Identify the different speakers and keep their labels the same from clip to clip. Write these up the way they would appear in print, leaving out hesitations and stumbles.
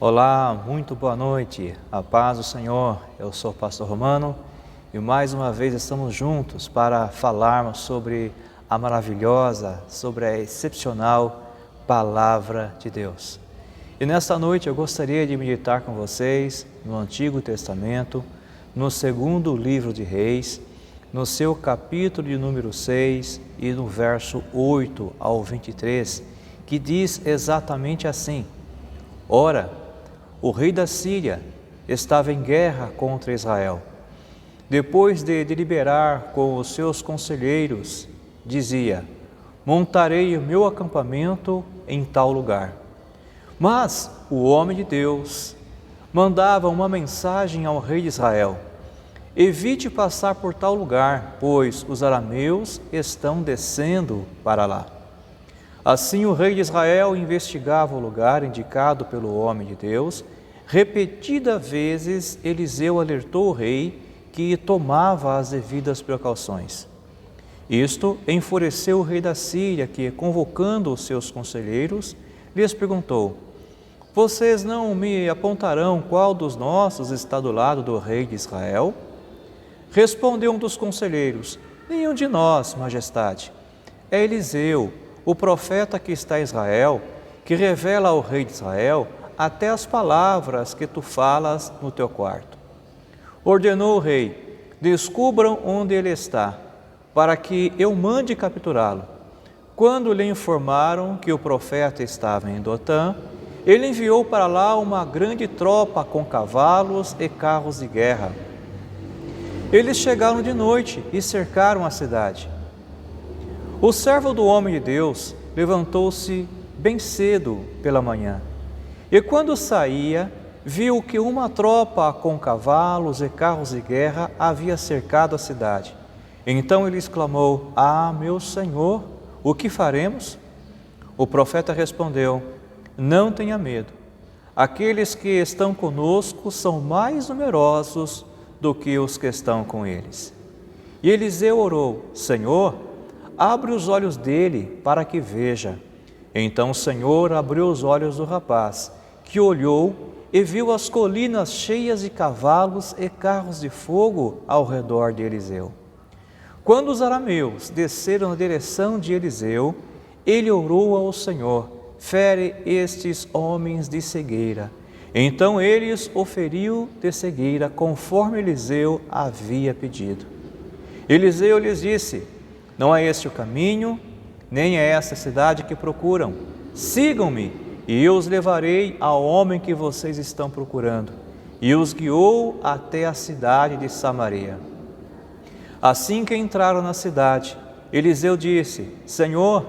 Speaker 1: Olá, muito boa noite, a paz do Senhor. Eu sou o pastor Romano e mais uma vez estamos juntos para falarmos sobre a maravilhosa, sobre a excepcional Palavra de Deus. E nesta noite eu gostaria de meditar com vocês no Antigo Testamento, no segundo livro de Reis, no seu capítulo de número 6 e no verso 8 ao 23, que diz exatamente assim: Ora, o rei da Síria estava em guerra contra Israel. Depois de deliberar com os seus conselheiros, dizia: montarei o meu acampamento em tal lugar. Mas o homem de Deus mandava uma mensagem ao rei de Israel: evite passar por tal lugar, pois os arameus estão descendo para lá. Assim o rei de Israel investigava o lugar indicado pelo homem de Deus. Repetidas vezes Eliseu alertou o rei que tomava as devidas precauções. Isto enfureceu o rei da Síria, que, convocando os seus conselheiros, lhes perguntou: vocês não me apontarão qual dos nossos está do lado do rei de Israel? Respondeu um dos conselheiros: nenhum de nós, majestade. É Eliseu, o profeta que está em Israel, que revela ao rei de Israel até as palavras que tu falas no teu quarto. Ordenou o rei: descubram onde ele está, para que eu mande capturá-lo. Quando lhe informaram que o profeta estava em Dotã, ele enviou para lá uma grande tropa com cavalos e carros de guerra. Eles chegaram de noite e cercaram a cidade. O servo do homem de Deus levantou-se bem cedo pela manhã e, quando saía, viu que uma tropa com cavalos e carros de guerra havia cercado a cidade. Então ele exclamou: ah, meu senhor, o que faremos? O profeta respondeu: não tenha medo. Aqueles que estão conosco são mais numerosos do que os que estão com eles. E Eliseu orou: Senhor, abre os olhos dele para que veja. Então o Senhor abriu os olhos do rapaz, que olhou e viu as colinas cheias de cavalos e carros de fogo ao redor de Eliseu. Quando os arameus desceram na direção de Eliseu, ele orou ao Senhor: fere estes homens de cegueira. Então eles o feriu de cegueira, conforme Eliseu havia pedido. Eliseu lhes disse: não é este o caminho, nem é esta a cidade que procuram. Sigam-me, e eu os levarei ao homem que vocês estão procurando. E os guiou até a cidade de Samaria. Assim que entraram na cidade, Eliseu disse: Senhor,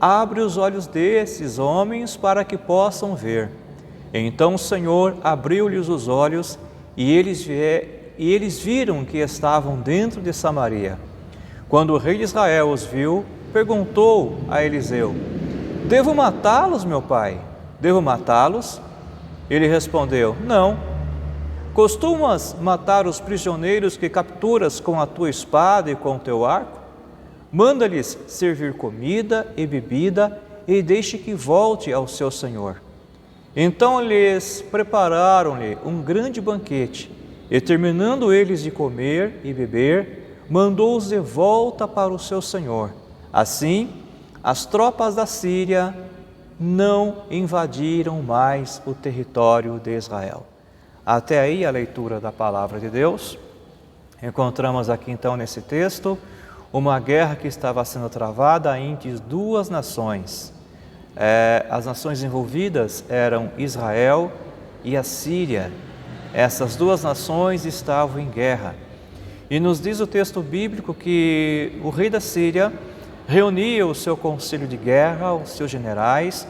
Speaker 1: abre os olhos desses homens para que possam ver. Então o Senhor abriu-lhes os olhos e eles viram que estavam dentro de Samaria. Quando o rei de Israel os viu, perguntou a Eliseu: devo matá-los, meu pai? Devo matá-los? Ele respondeu: não. Costumas matar os prisioneiros que capturas com a tua espada e com o teu arco? Manda-lhes servir comida e bebida e deixe que volte ao seu senhor. Então lhes prepararam-lhe um grande banquete e, terminando eles de comer e beber, mandou-os de volta para o seu senhor. Assim, as tropas da Síria não invadiram mais o território de Israel. Até aí a leitura da palavra de Deus. Encontramos aqui então nesse texto uma guerra que estava sendo travada entre duas nações. As nações envolvidas eram Israel e a Síria. Essas duas nações estavam em guerra. E nos diz o texto bíblico que o rei da Síria reunia o seu conselho de guerra, os seus generais,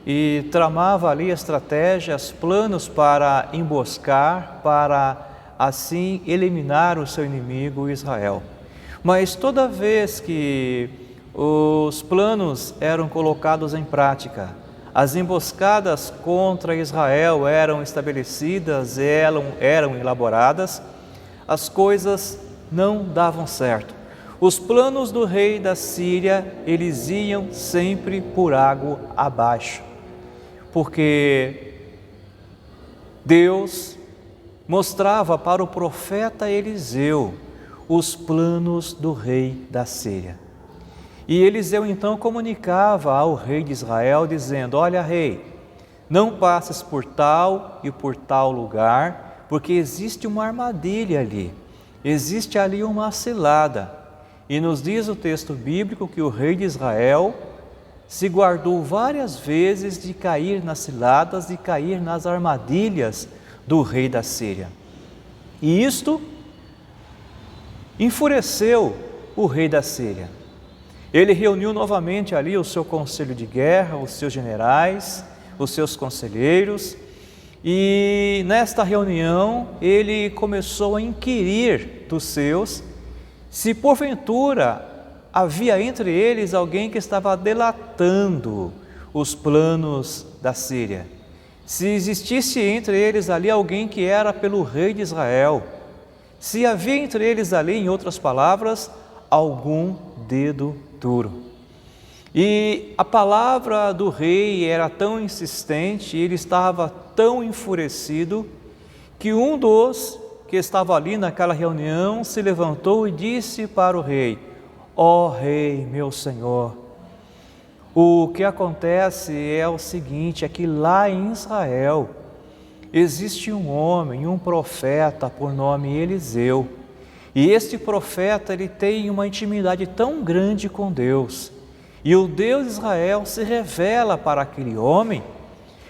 Speaker 1: e tramava ali estratégias, planos para emboscar, para assim eliminar o seu inimigo Israel. Mas toda vez que os planos eram colocados em prática, as emboscadas contra Israel eram estabelecidas, eram elaboradas, as coisas não davam certo. Os planos do rei da Síria, eles iam sempre por água abaixo, porque Deus mostrava para o profeta Eliseu os planos do rei da Síria. E Eliseu então comunicava ao rei de Israel, dizendo: olha, rei, não passes por tal e por tal lugar, porque existe uma armadilha ali, existe ali uma cilada. E nos diz o texto bíblico que o rei de Israel se guardou várias vezes de cair nas ciladas, de cair nas armadilhas do rei da Síria. E isto enfureceu o rei da Síria. Ele reuniu novamente ali o seu conselho de guerra, os seus generais, os seus conselheiros, e nesta reunião ele começou a inquirir dos seus se porventura havia entre eles alguém que estava delatando os planos da Síria. Se existisse entre eles ali alguém que era pelo rei de Israel, se havia entre eles ali, em outras palavras, algum dedo duro. E a palavra do rei era tão insistente, ele estava tão enfurecido, que um dos que estava ali naquela reunião se levantou e disse para o rei: ó rei, meu senhor, o que acontece é o seguinte, é que lá em Israel existe um homem, um profeta por nome Eliseu, e este profeta ele tem uma intimidade tão grande com Deus, e o Deus de Israel se revela para aquele homem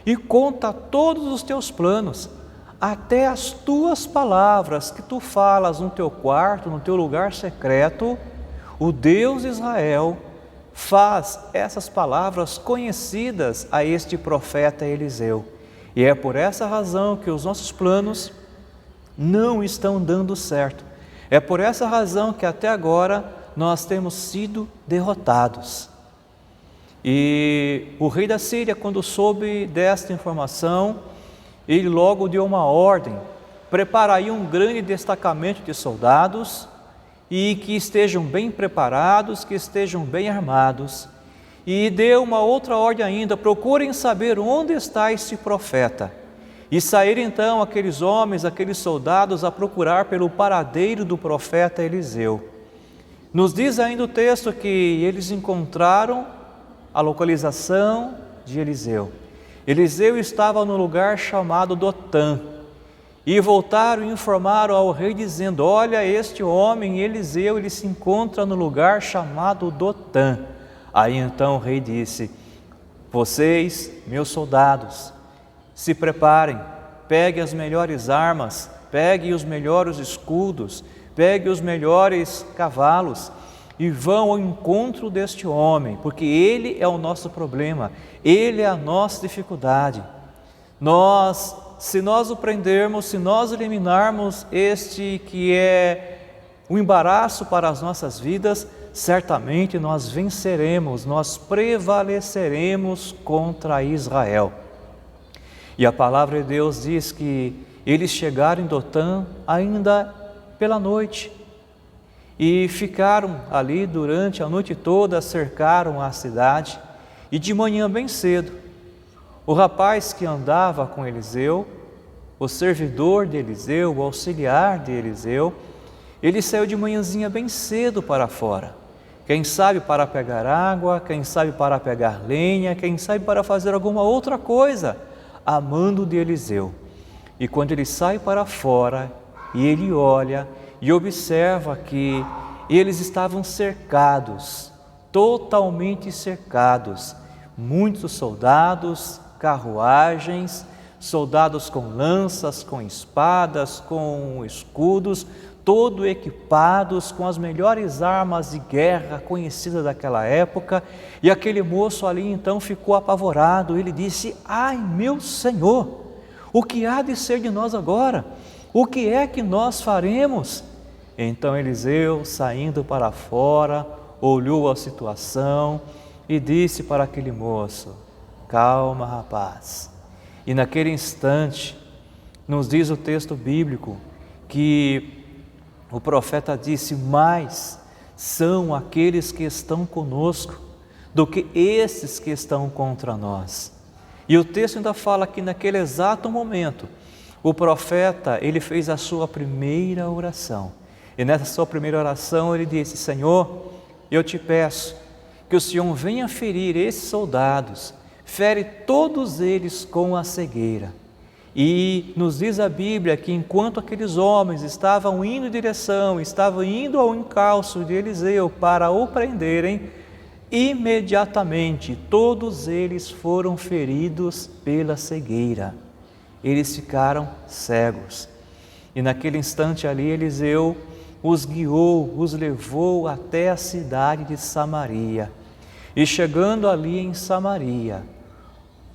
Speaker 1: e conta todos os teus planos, até as tuas palavras que tu falas no teu quarto, no teu lugar secreto. O Deus de Israel faz essas palavras conhecidas a este profeta Eliseu. E é por essa razão que os nossos planos não estão dando certo. É por essa razão que até agora nós temos sido derrotados. E o rei da Síria, quando soube desta informação, ele logo deu uma ordem: prepara aí um grande destacamento de soldados e que estejam bem preparados, que estejam bem armados. E deu uma outra ordem ainda: procurem saber onde está esse profeta. E saíram então aqueles homens, aqueles soldados a procurar pelo paradeiro do profeta Eliseu. Nos diz ainda o texto que eles encontraram a localização de Eliseu. Eliseu estava no lugar chamado Dotã. E voltaram e informaram ao rei dizendo: olha, este homem Eliseu, ele se encontra no lugar chamado Dotã. Aí então o rei disse: vocês, meus soldados, se preparem, peguem as melhores armas, peguem os melhores escudos, peguem os melhores cavalos e vão ao encontro deste homem, porque ele é o nosso problema, ele é a nossa dificuldade. Se nós o prendermos, se nós eliminarmos este que é um embaraço para as nossas vidas, certamente nós venceremos, nós prevaleceremos contra Israel. E a palavra de Deus diz que eles chegaram em Dotã ainda pela noite e ficaram ali durante a noite toda, cercaram a cidade, e de manhã bem cedo, o rapaz que andava com Eliseu, o servidor de Eliseu, o auxiliar de Eliseu, ele saiu de manhãzinha bem cedo para fora. Quem sabe para pegar água, quem sabe para pegar lenha, quem sabe para fazer alguma outra coisa, a mando de Eliseu. E quando ele sai para fora, e ele olha e observa que eles estavam cercados, totalmente cercados, muitos soldados, carruagens, soldados com lanças, com espadas, com escudos, todo equipados com as melhores armas de guerra conhecidas daquela época. E aquele moço ali então ficou apavorado. Ele disse: ai, meu Senhor, o que há de ser de nós agora? O que é que nós faremos? Então Eliseu, saindo para fora, olhou a situação e disse para aquele moço: calma, rapaz. E naquele instante, nos diz o texto bíblico que o profeta disse: mais são aqueles que estão conosco do que esses que estão contra nós. E o texto ainda fala que naquele exato momento, O profeta, ele fez a sua primeira oração. E nessa sua primeira oração ele disse: Senhor, eu te peço que o Senhor venha ferir esses soldados, fere todos eles com a cegueira. E nos diz a Bíblia que enquanto aqueles homens estavam indo em direção, estavam indo ao encalço de Eliseu para o prenderem, imediatamente todos eles foram feridos pela cegueira. Eles ficaram cegos. E naquele instante ali Eliseu os guiou, os levou até a cidade de Samaria. E chegando ali em Samaria,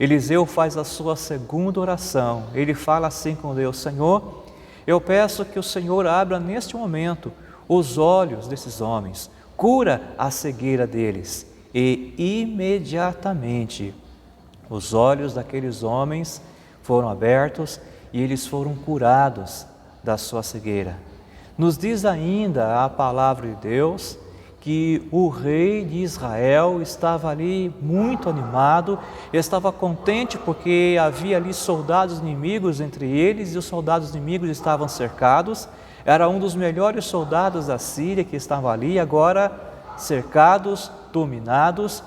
Speaker 1: Eliseu faz a sua segunda oração. Ele fala assim com Deus: Senhor, eu peço que o Senhor abra neste momento os olhos desses homens, cura a cegueira deles. E imediatamente os olhos daqueles homens foram abertos e eles foram curados da sua cegueira. Nos diz ainda a palavra de Deus que o rei de Israel estava ali muito animado, estava contente porque havia ali soldados inimigos entre eles e os soldados inimigos estavam cercados. Era um dos melhores soldados da Síria que estava ali, agora cercados, dominados.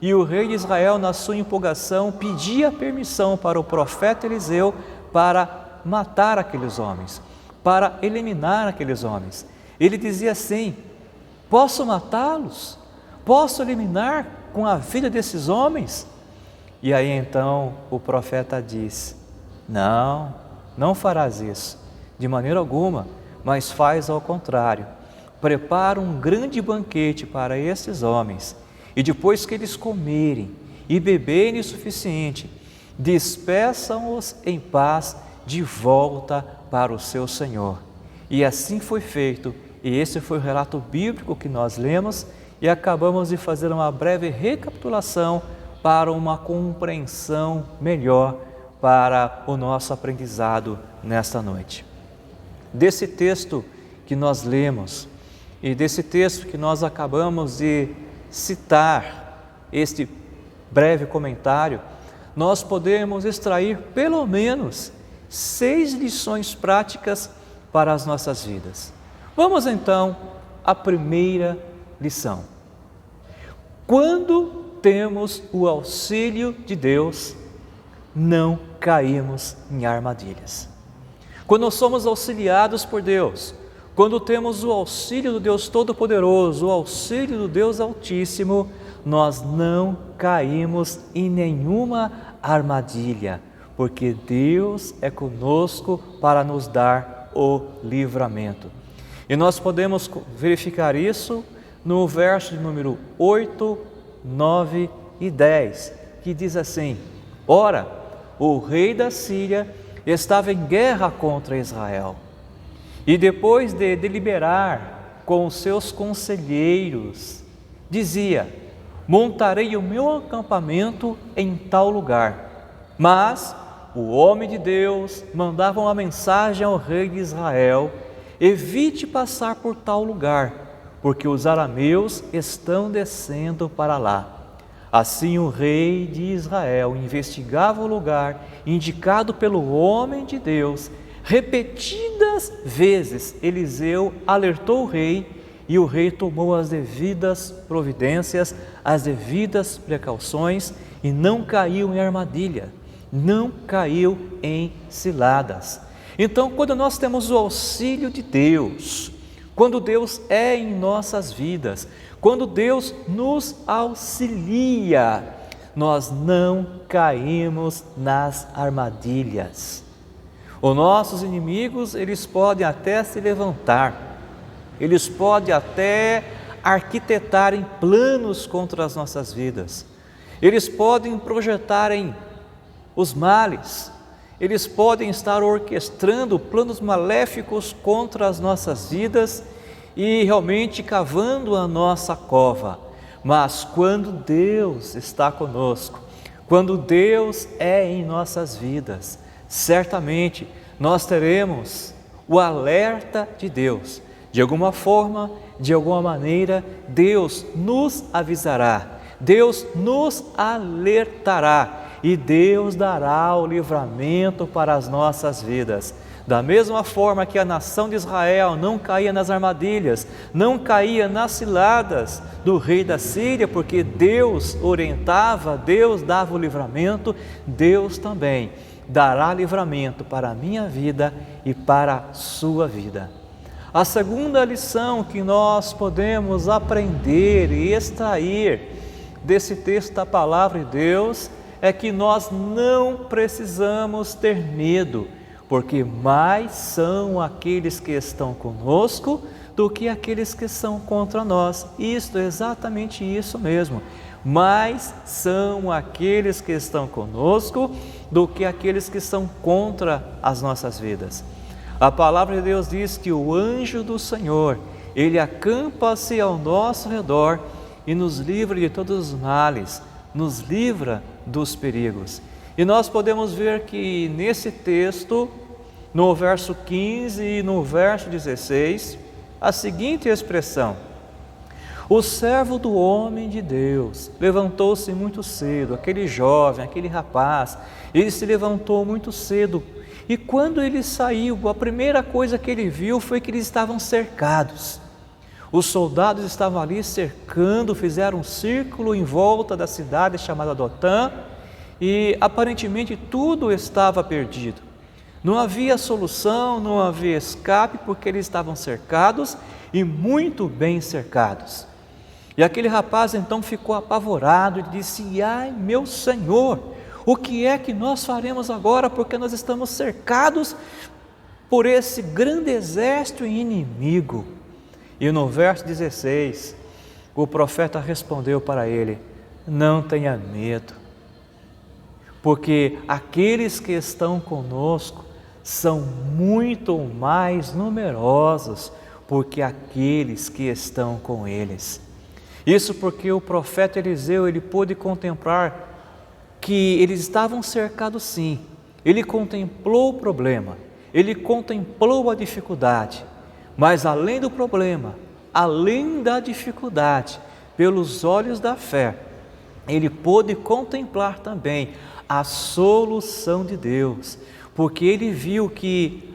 Speaker 1: E o rei de Israel, na sua empolgação, pedia permissão para o profeta Eliseu para matar aqueles homens, para eliminar aqueles homens. Ele dizia assim: posso matá-los? Posso eliminar com a vida desses homens? E aí então o profeta diz: não, não farás isso, de maneira alguma, mas faz ao contrário. Prepara um grande banquete para esses homens, e depois que eles comerem e beberem o suficiente, despeçam-os em paz de volta para o seu Senhor. E assim foi feito, e esse foi o relato bíblico que nós lemos, e acabamos de fazer uma breve recapitulação para uma compreensão melhor para o nosso aprendizado nesta noite. Desse texto que nós lemos, e desse texto que nós acabamos de citar, este breve comentário, nós podemos extrair pelo menos 6 lições práticas para as nossas vidas. Vamos então à primeira lição. Quando temos o auxílio de Deus, não caímos em armadilhas. Quando somos auxiliados por Deus, quando temos o auxílio do Deus Todo-Poderoso, o auxílio do Deus Altíssimo, nós não caímos em nenhuma armadilha, porque Deus é conosco para nos dar o livramento. E nós podemos verificar isso no verso de número 8, 9 e 10, que diz assim: ora, o rei da Síria estava em guerra contra Israel. E depois de deliberar com os seus conselheiros, dizia: montarei o meu acampamento em tal lugar. Mas o homem de Deus mandava uma mensagem ao rei de Israel: evite passar por tal lugar, porque os arameus estão descendo para lá. Assim o rei de Israel investigava o lugar indicado pelo homem de Deus. Repetidas vezes Eliseu alertou o rei, e o rei tomou as devidas providências, as devidas precauções, e não caiu em armadilha, não caiu em ciladas. Então, quando nós temos o auxílio de Deus, quando Deus é em nossas vidas, quando Deus nos auxilia, nós não caímos nas armadilhas. Os nossos inimigos, eles podem até se levantar, eles podem até arquitetarem planos contra as nossas vidas, eles podem projetarem os males, eles podem estar orquestrando planos maléficos contra as nossas vidas e realmente cavando a nossa cova. Mas quando Deus está conosco, quando Deus é em nossas vidas, certamente nós teremos o alerta de Deus. De alguma forma, de alguma maneira, Deus nos avisará, Deus nos alertará, e Deus dará o livramento para as nossas vidas. Da mesma forma que a nação de Israel não caía nas armadilhas, não caía nas ciladas do rei da Síria, porque Deus orientava, Deus dava o livramento, Deus também dará livramento para a minha vida e para a sua vida. A segunda lição que nós podemos aprender e extrair desse texto da palavra de Deus é que nós não precisamos ter medo, porque mais são aqueles que estão conosco do que aqueles que são contra nós. Isto é exatamente isso mesmo. Mais são aqueles que estão conosco do que aqueles que são contra as nossas vidas. A palavra de Deus diz que o anjo do Senhor, ele acampa-se ao nosso redor e nos livra de todos os males, nos livra dos perigos. E nós podemos ver que nesse texto, no verso 15 e no verso 16, a seguinte expressão: o servo do homem de Deus levantou-se muito cedo, aquele jovem, aquele rapaz, ele se levantou muito cedo, e quando ele saiu, a primeira coisa que ele viu foi que eles estavam cercados. Os soldados estavam ali cercando, fizeram um círculo em volta da cidade chamada Dotã, e aparentemente tudo estava perdido. Não havia solução, não havia escape, porque eles estavam cercados e muito bem cercados. E aquele rapaz então ficou apavorado e disse: ai, meu Senhor, o que é que nós faremos agora? Porque nós estamos cercados por esse grande exército inimigo. E no verso 16, o profeta respondeu para ele: não tenha medo, porque aqueles que estão conosco são muito mais numerosos porque aqueles que estão com eles. Isso porque o profeta Eliseu, ele pôde contemplar que eles estavam cercados sim. Ele contemplou o problema, ele contemplou a dificuldade, mas além do problema, além da dificuldade, pelos olhos da fé, ele pôde contemplar também a solução de Deus, porque ele viu que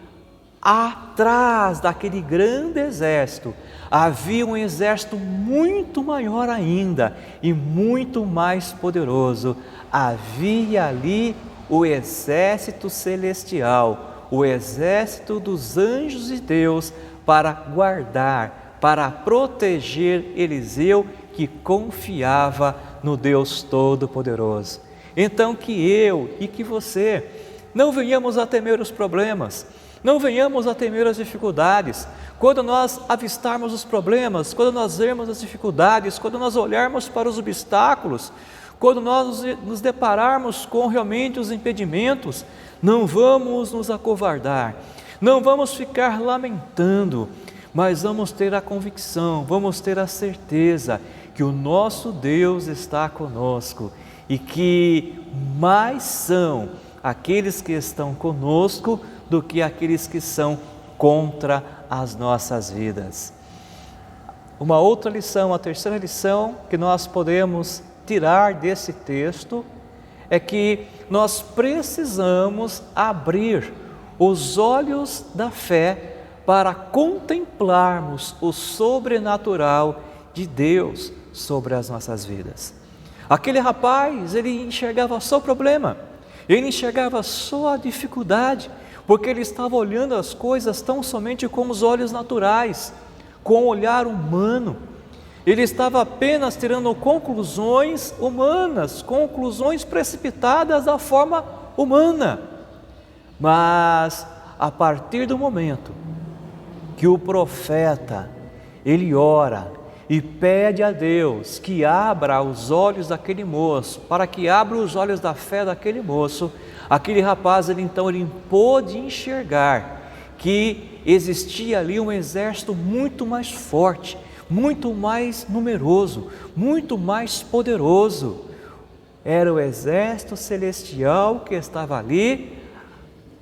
Speaker 1: atrás daquele grande exército havia um exército muito maior ainda e muito mais poderoso. Havia ali o exército celestial, o exército dos anjos de Deus para guardar, para proteger Eliseu, que confiava no Deus Todo-Poderoso. Então que eu e que você não venhamos a temer os problemas, não venhamos a temer as dificuldades. Quando nós avistarmos os problemas, quando nós vermos as dificuldades, quando nós olharmos para os obstáculos, quando nós nos depararmos com realmente os impedimentos, não vamos nos acovardar, não vamos ficar lamentando, mas vamos ter a convicção, vamos ter a certeza que o nosso Deus está conosco e que mais são aqueles que estão conosco do que aqueles que são contra as nossas vidas. Uma outra lição, a terceira lição que nós podemos tirar desse texto é que nós precisamos abrir os olhos da fé para contemplarmos o sobrenatural de Deus sobre as nossas vidas. Aquele rapaz, ele enxergava só o problema, ele enxergava só a dificuldade, porque ele estava olhando as coisas tão somente com os olhos naturais, com o olhar humano. Ele estava apenas tirando conclusões humanas, conclusões precipitadas da forma humana. Mas a partir do momento que o profeta, ele ora e pede a Deus que abra os olhos daquele moço, para que abra os olhos da fé daquele moço, aquele rapaz, ele pôde enxergar que existia ali um exército muito mais forte, muito mais numeroso, muito mais poderoso. Era o exército celestial que estava ali,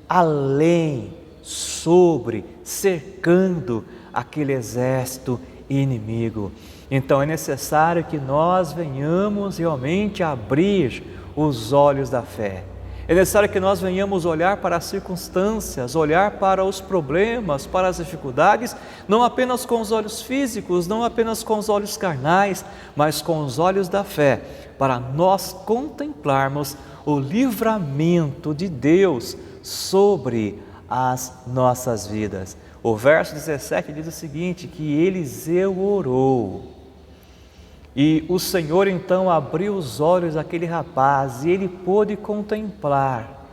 Speaker 1: além, sobre, cercando aquele exército inimigo. Então é necessário que nós venhamos realmente abrir os olhos da fé. É necessário que nós venhamos olhar para as circunstâncias, olhar para os problemas, para as dificuldades, não apenas com os olhos físicos, não apenas com os olhos carnais, mas com os olhos da fé, para nós contemplarmos o livramento de Deus sobre as nossas vidas. O verso 17 diz o seguinte, que Eliseu orou. E o Senhor então abriu os olhos daquele rapaz e ele pôde contemplar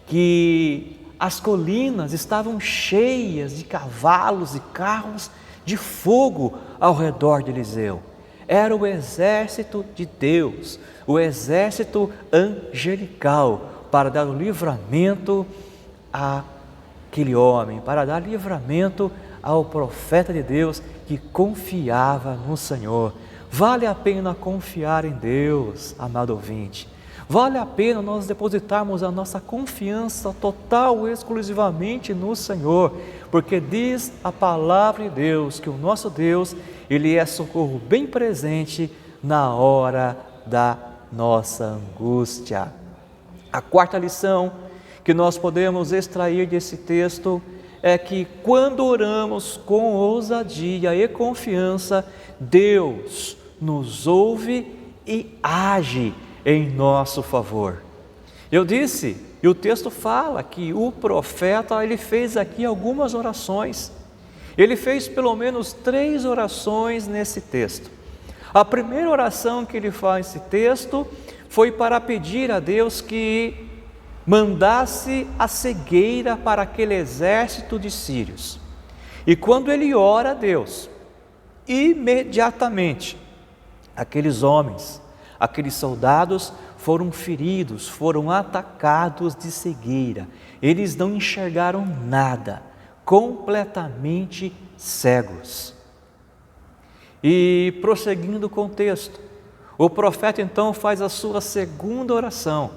Speaker 1: que as colinas estavam cheias de cavalos e carros de fogo ao redor de Eliseu. Era o exército de Deus, o exército angelical, para dar o livramento àquele homem, para dar livramento ao profeta de Deus que confiava no Senhor. Vale a pena confiar em Deus, amado ouvinte. Vale a pena nós depositarmos a nossa confiança total e exclusivamente no Senhor, porque diz a palavra de Deus que o nosso Deus, Ele é socorro bem presente na hora da nossa angústia. A quarta lição que nós podemos extrair desse texto é que quando oramos com ousadia e confiança, Deus nos ouve e age em nosso favor. Eu disse, e o texto fala que o profeta, ele fez aqui algumas orações. Ele fez pelo menos 3 orações nesse texto. A primeira oração que ele faz nesse texto foi para pedir a Deus que mandasse a cegueira para aquele exército de sírios. E quando ele ora a Deus, imediatamente aqueles homens, aqueles soldados foram feridos, foram atacados de cegueira. Eles não enxergaram nada, completamente cegos. E prosseguindo com o texto, o profeta então faz a sua segunda oração.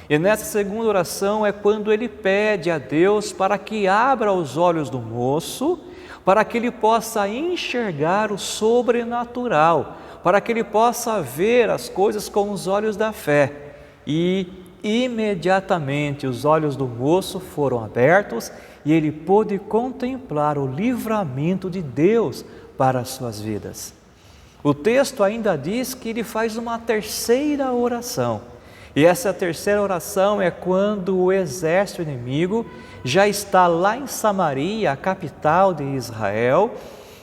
Speaker 1: E nessa segunda oração é quando ele pede a Deus para que abra os olhos do moço, para que ele possa enxergar o sobrenatural, para que ele possa ver as coisas com os olhos da fé. E imediatamente os olhos do moço foram abertos e ele pôde contemplar o livramento de Deus para as suas vidas. O texto ainda diz que ele faz uma terceira oração. E essa terceira oração é quando o exército inimigo já está lá em Samaria, a capital de Israel,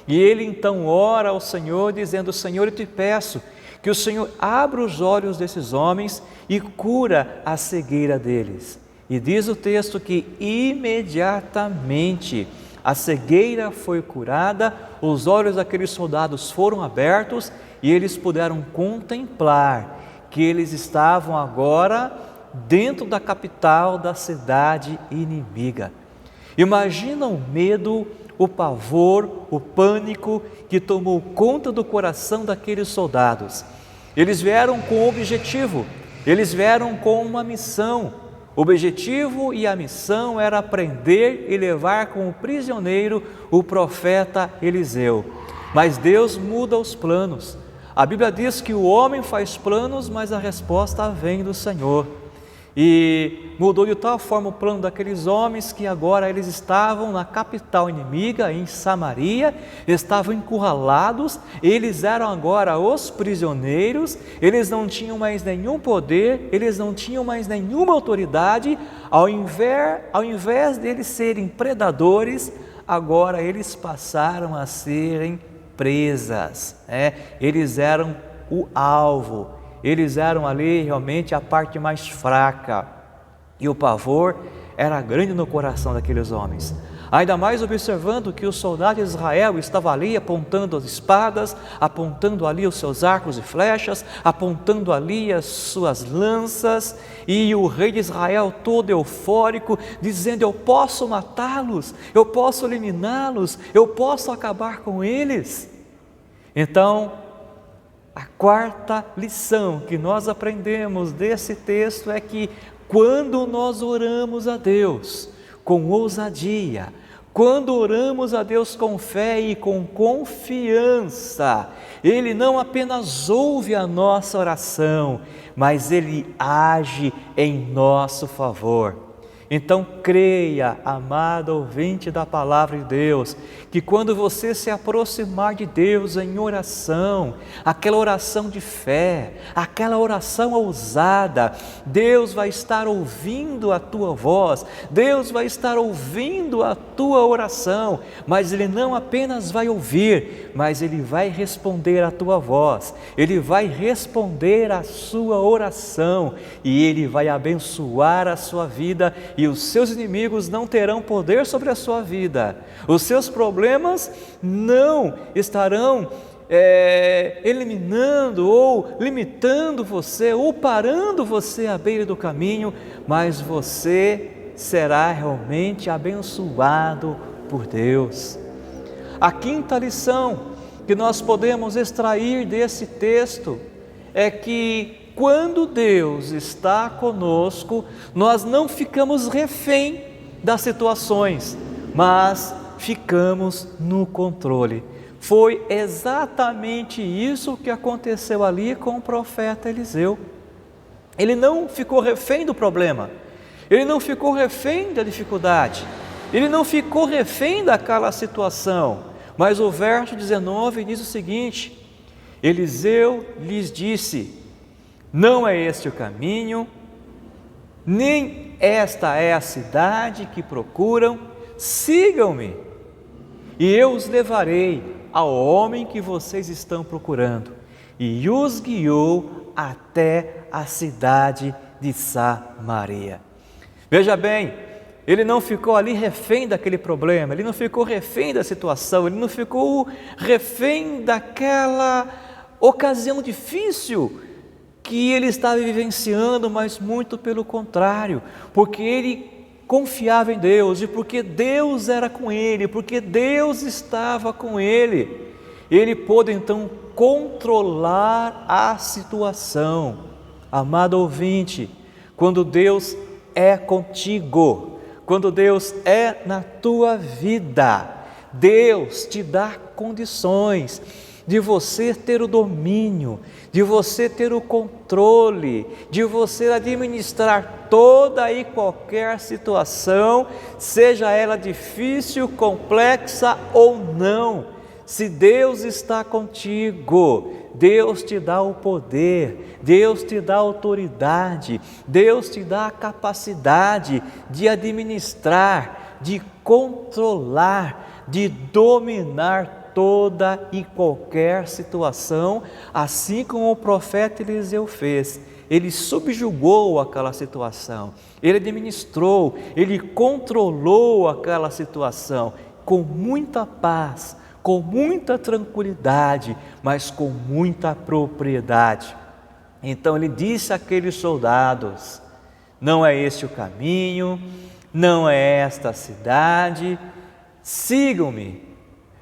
Speaker 1: e ele então ora ao Senhor dizendo: Senhor, eu te peço que o Senhor abra os olhos desses homens e cura a cegueira deles. E diz o texto que imediatamente a cegueira foi curada, os olhos daqueles soldados foram abertos e eles puderam contemplar que eles estavam agora dentro da capital da cidade inimiga. Imagina o medo, o pavor, o pânico que tomou conta do coração daqueles soldados. Eles vieram com um objetivo, eles vieram com uma missão. O objetivo e a missão era prender e levar como prisioneiro o profeta Eliseu. Mas Deus muda os planos. A Bíblia diz que o homem faz planos, mas a resposta vem do Senhor. E mudou de tal forma o plano daqueles homens que agora eles estavam na capital inimiga, em Samaria, estavam encurralados, eles eram agora os prisioneiros, eles não tinham mais nenhum poder, eles não tinham mais nenhuma autoridade, ao invés deles serem predadores, agora eles passaram a serem presas, eles eram o alvo, eles eram ali realmente a parte mais fraca, e o pavor era grande no coração daqueles homens. Ainda mais observando que o soldado de Israel estava ali apontando as espadas, apontando ali os seus arcos e flechas, apontando ali as suas lanças, e o rei de Israel todo eufórico, dizendo: eu posso matá-los, eu posso eliminá-los, eu posso acabar com eles. Então, a quarta lição que nós aprendemos desse texto é que quando nós oramos a Deus com ousadia, Quando oramos a Deus com fé e com confiança, Ele não apenas ouve a nossa oração, mas Ele age em nosso favor. Então creia, amado ouvinte da Palavra de Deus, que quando você se aproximar de Deus em oração, aquela oração de fé, aquela oração ousada, Deus vai estar ouvindo a tua voz, Deus vai estar ouvindo a tua oração, mas Ele não apenas vai ouvir, mas Ele vai responder a tua voz, Ele vai responder a sua oração e Ele vai abençoar a sua vida e os seus inimigos não terão poder sobre a sua vida, os seus problemas não estarão eliminando ou limitando você ou parando você à beira do caminho, mas você será realmente abençoado por Deus. A quinta lição que nós podemos extrair desse texto é que quando Deus está conosco, nós não ficamos refém das situações, mas ficamos no controle. Foi exatamente isso que aconteceu ali com o profeta Eliseu. Ele não ficou refém do problema, ele não ficou refém da dificuldade, ele não ficou refém daquela situação, mas o verso 19 diz o seguinte: Eliseu lhes disse: não é este o caminho, nem esta é a cidade que procuram, sigam-me, e eu os levarei ao homem que vocês estão procurando. E os guiou até a cidade de Samaria. Veja bem, ele não ficou ali refém daquele problema, ele não ficou refém da situação, ele não ficou refém daquela ocasião difícil que ele estava vivenciando, mas muito pelo contrário, porque ele confiava em Deus e porque Deus era com ele, porque Deus estava com ele, ele pôde então controlar a situação. Amado ouvinte, quando Deus é contigo, quando Deus é na tua vida, Deus te dá condições de você ter o domínio, de você ter o controle, de você administrar toda e qualquer situação, seja ela difícil, complexa ou não. Se Deus está contigo, Deus te dá o poder, Deus te dá a autoridade, Deus te dá a capacidade de administrar, de controlar, de dominar toda e qualquer situação, assim como o profeta Eliseu fez. Ele subjugou aquela situação, ele administrou, ele controlou aquela situação com muita paz, com muita tranquilidade, mas com muita propriedade. Então ele disse àqueles soldados: não é este o caminho, não é esta a cidade, sigam-me,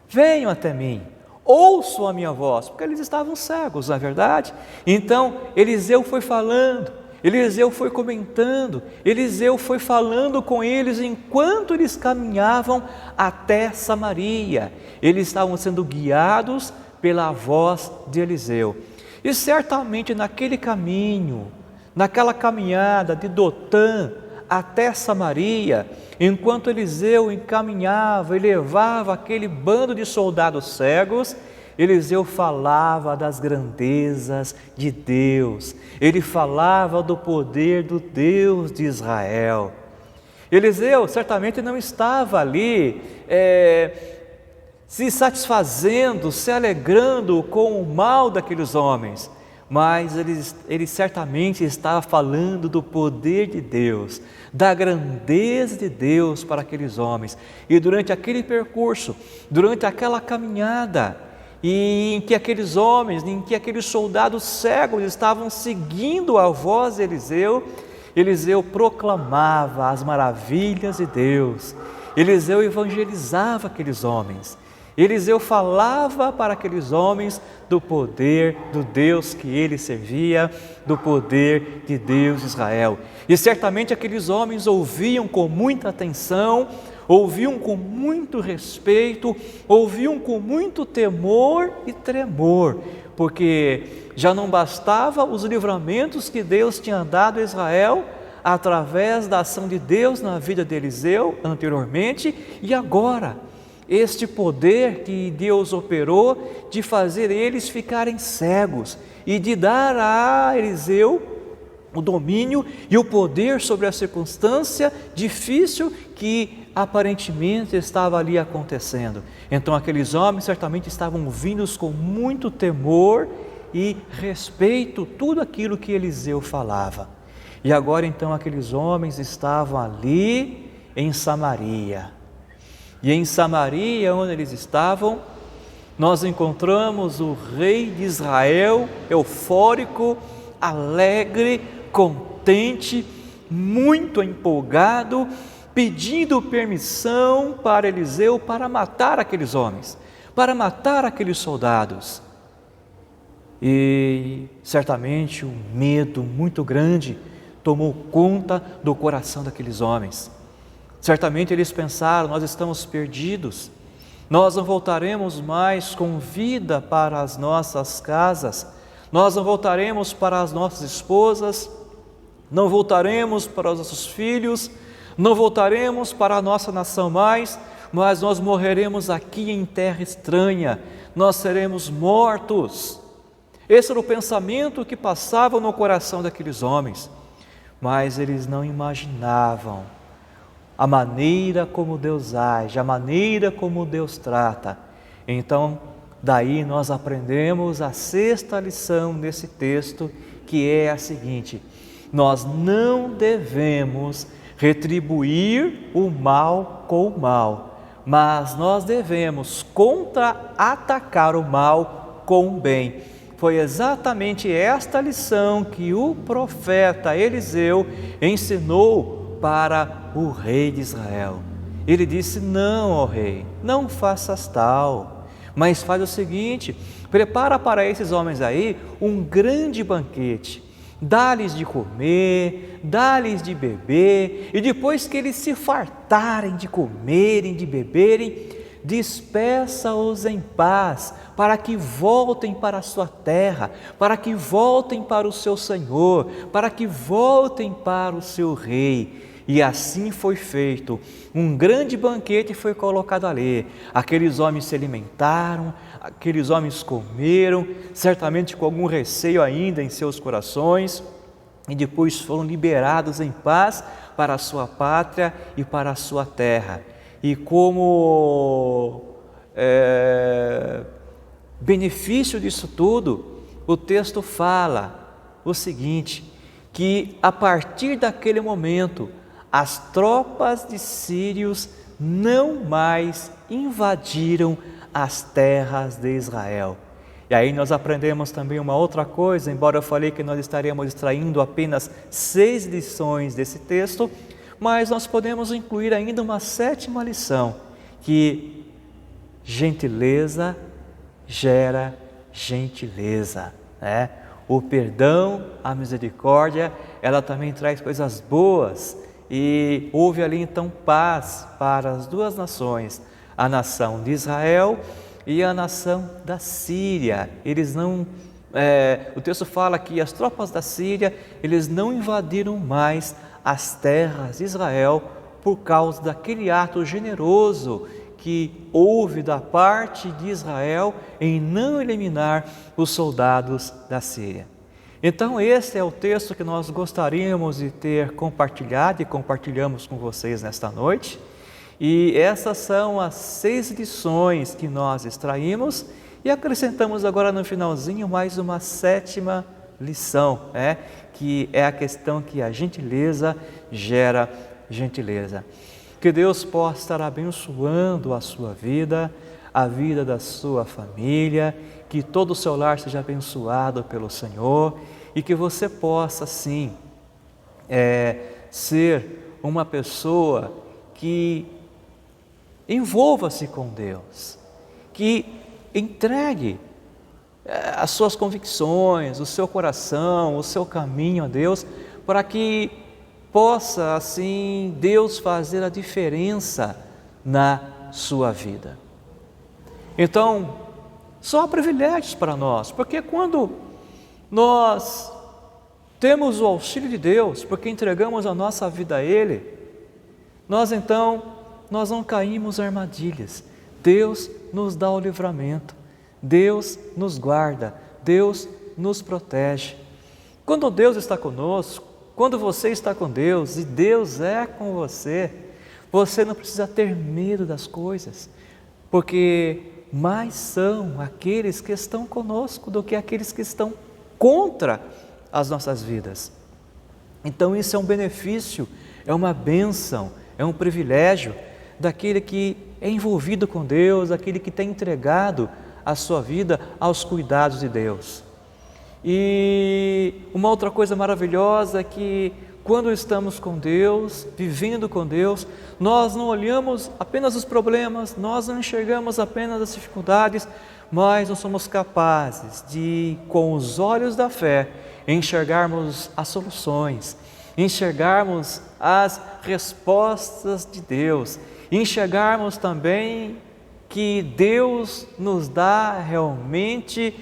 Speaker 1: venham até mim, ouçam a minha voz, porque eles estavam cegos, não é verdade? Então Eliseu foi falando, Eliseu foi comentando, Eliseu foi falando com eles enquanto eles caminhavam até Samaria. Eles estavam sendo guiados pela voz de Eliseu. E certamente naquele caminho, naquela caminhada de Dotã até Samaria, enquanto Eliseu encaminhava e levava aquele bando de soldados cegos, Eliseu falava das grandezas de Deus, ele falava do poder do Deus de Israel. Eliseu certamente não estava ali se satisfazendo, se alegrando com o mal daqueles homens, mas ele certamente estava falando do poder de Deus, da grandeza de Deus para aqueles homens. E durante aquele percurso, durante aquela caminhada, e em que aqueles homens, em que aqueles soldados cegos estavam seguindo a voz de Eliseu, Eliseu proclamava as maravilhas de Deus, Eliseu evangelizava aqueles homens, Eliseu falava para aqueles homens do poder do Deus que ele servia, do poder de Deus de Israel. E certamente aqueles homens ouviam com muita atenção, ouviam com muito respeito, ouviam com muito temor e tremor, porque já não bastava os livramentos que Deus tinha dado a Israel através da ação de Deus na vida de Eliseu anteriormente, e agora este poder que Deus operou de fazer eles ficarem cegos e de dar a Eliseu o domínio e o poder sobre a circunstância difícil que aparentemente estava ali acontecendo. Então aqueles homens certamente estavam ouvindo com muito temor e respeito tudo aquilo que Eliseu falava. E agora então aqueles homens estavam ali em Samaria. E em Samaria, onde eles estavam, nós encontramos o rei de Israel, eufórico, alegre, contente, muito empolgado, pedindo permissão para Eliseu para matar aqueles homens, para matar aqueles soldados. E certamente um medo muito grande tomou conta do coração daqueles homens. Certamente eles pensaram: nós estamos perdidos, nós não voltaremos mais com vida para as nossas casas, nós não voltaremos para as nossas esposas, não voltaremos para os nossos filhos, não voltaremos para a nossa nação mais, mas nós morreremos aqui em terra estranha, nós seremos mortos. Esse era o pensamento que passava no coração daqueles homens, mas eles não imaginavam a maneira como Deus age, a maneira como Deus trata. Então, daí nós aprendemos a sexta lição desse texto, que é a seguinte: nós não devemos retribuir o mal com o mal, mas nós devemos contra-atacar o mal com o bem. Foi exatamente esta lição que o profeta Eliseu ensinou para o rei de Israel. Ele disse: não, ó rei, não faças tal, mas faz o seguinte: prepara para esses homens aí um grande banquete, dá-lhes de comer, dá-lhes de beber, e depois que eles se fartarem de comerem, de beberem, despeça-os em paz, para que voltem para a sua terra, para que voltem para o seu Senhor, para que voltem para o seu rei. E assim foi feito. Um grande banquete foi colocado ali. Aqueles homens se alimentaram, aqueles homens comeram, certamente com algum receio ainda em seus corações, e depois foram liberados em paz para a sua pátria e para a sua terra. E como benefício disso tudo, o texto fala o seguinte: que a partir daquele momento, as tropas de sírios não mais invadiram as terras de Israel. E aí nós aprendemos também uma outra coisa, embora eu falei que nós estaríamos extraindo apenas 6 lições desse texto, mas nós podemos incluir ainda uma 7ª lição, que gentileza gera gentileza, né? O perdão, a misericórdia, ela também traz coisas boas. E houve ali então paz para as duas nações, a nação de Israel e a nação da Síria. O texto fala que as tropas da Síria, eles não invadiram mais as terras de Israel por causa daquele ato generoso que houve da parte de Israel em não eliminar os soldados da Síria. Então esse é o texto que nós gostaríamos de ter compartilhado e compartilhamos com vocês nesta noite. E essas são as 6 lições que nós extraímos e acrescentamos agora no finalzinho mais uma 7ª lição, que é a questão que a gentileza gera gentileza. Que Deus possa estar abençoando a sua vida, a vida da sua família, que todo o seu lar seja abençoado pelo Senhor e que você possa, sim, ser uma pessoa que envolva-se com Deus, que entregue as suas convicções, o seu coração, o seu caminho a Deus, para que possa, assim, Deus fazer a diferença na sua vida. Então, só há privilégios para nós, porque quando nós temos o auxílio de Deus, porque entregamos a nossa vida a Ele, nós não caímos em armadilhas. Deus nos dá o livramento, Deus nos guarda, Deus nos protege. Quando Deus está conosco, quando você está com Deus e Deus é com você, você não precisa ter medo das coisas, porque mais são aqueles que estão conosco do que aqueles que estão contra as nossas vidas. Então isso é um benefício, é uma bênção, é um privilégio daquele que é envolvido com Deus, aquele que tem entregado a sua vida aos cuidados de Deus. E uma outra coisa maravilhosa é que quando estamos com Deus, vivendo com Deus, nós não olhamos apenas os problemas, nós não enxergamos apenas as dificuldades, mas nós somos capazes de, com os olhos da fé, enxergarmos as soluções, enxergarmos as respostas de Deus, enxergarmos também que Deus nos dá realmente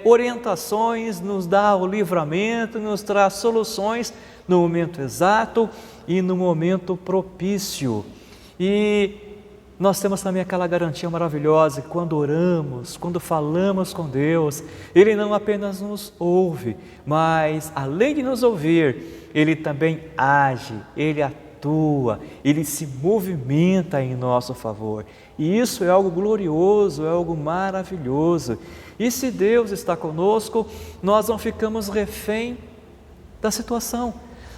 Speaker 1: orientações, nos dá o livramento, nos traz soluções no momento exato e no momento propício. E nós temos também aquela garantia maravilhosa que quando oramos, quando falamos com Deus, Ele não apenas nos ouve, mas além de nos ouvir, Ele também age, Ele atua, Ele se movimenta em nosso favor. E isso é algo glorioso, é algo maravilhoso. E se Deus está conosco, nós não ficamos refém da situação,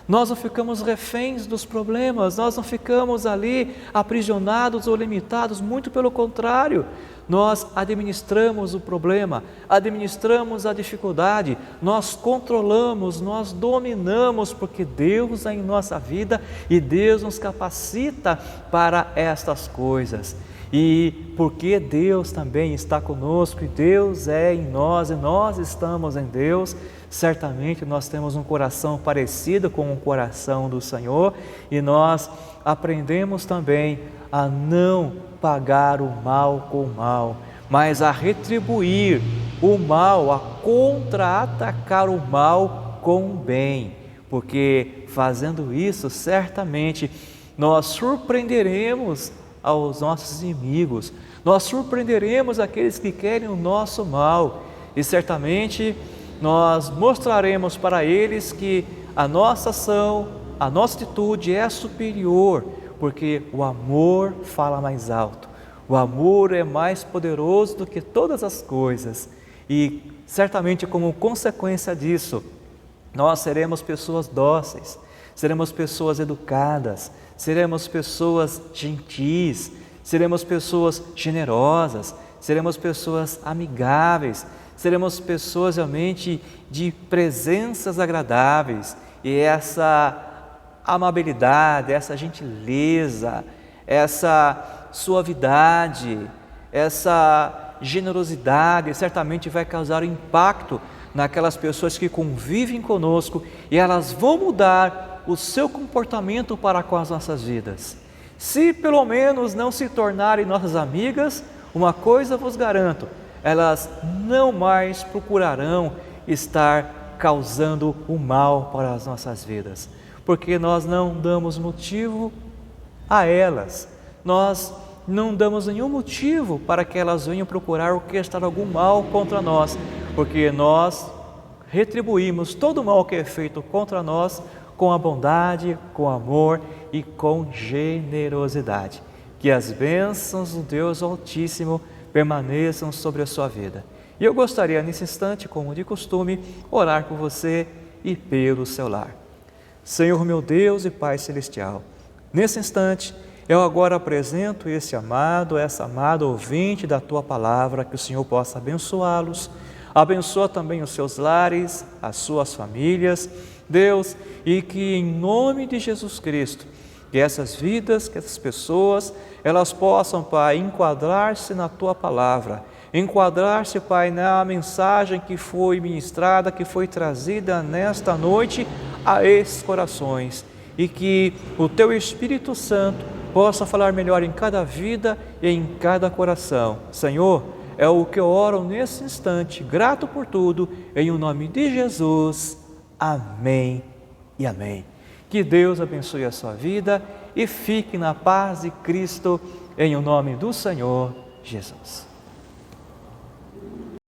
Speaker 1: nós não ficamos reféns dos problemas, nós não ficamos ali aprisionados ou limitados, muito pelo contrário, nós administramos o problema, administramos a dificuldade, nós controlamos, nós dominamos, porque Deus é em nossa vida e Deus nos capacita para estas coisas. E porque Deus também está conosco e Deus é em nós e nós estamos em Deus, certamente nós temos um coração parecido com o coração do Senhor e nós aprendemos também a não pagar o mal com o mal, mas a retribuir o mal, a contra-atacar o mal com o bem, porque fazendo isso certamente nós surpreenderemos aos nossos inimigos, nós surpreenderemos aqueles que querem o nosso mal e certamente nós mostraremos para eles que a nossa ação, a nossa atitude é superior, porque o amor fala mais alto, o amor é mais poderoso do que todas as coisas e certamente como consequência disso, nós seremos pessoas dóceis, seremos pessoas educadas, seremos pessoas gentis, seremos pessoas generosas, seremos pessoas amigáveis, seremos pessoas realmente de presenças agradáveis e essa amabilidade, essa gentileza, essa suavidade, essa generosidade certamente vai causar impacto naquelas pessoas que convivem conosco e elas vão mudar o seu comportamento para com as nossas vidas. Se pelo menos não se tornarem nossas amigas, uma coisa vos garanto, elas não mais procurarão estar causando o mal para as nossas vidas, porque nós não damos motivo a elas, nós não damos nenhum motivo para que elas venham procurar orquestrar algum mal contra nós, porque nós retribuímos todo o mal que é feito contra nós com a bondade, com amor e com generosidade. Que as bênçãos do Deus Altíssimo permaneçam sobre a sua vida. E eu gostaria nesse instante, como de costume, orar por você e pelo seu lar. Senhor meu Deus e Pai Celestial, nesse instante eu agora apresento esse amado, essa amada ouvinte da Tua Palavra, que o Senhor possa abençoá-los, abençoa também os seus lares, as suas famílias, Deus, e que em nome de Jesus Cristo, que essas vidas, que essas pessoas, elas possam, Pai, enquadrar-se na Tua Palavra, enquadrar-se, Pai, na mensagem que foi ministrada, que foi trazida nesta noite a esses corações, e que o Teu Espírito Santo possa falar melhor em cada vida e em cada coração. Senhor, é o que eu oro nesse instante, grato por tudo, em o nome de Jesus. Amém e amém. Que Deus abençoe a sua vida e fique na paz de Cristo, em o nome do Senhor Jesus.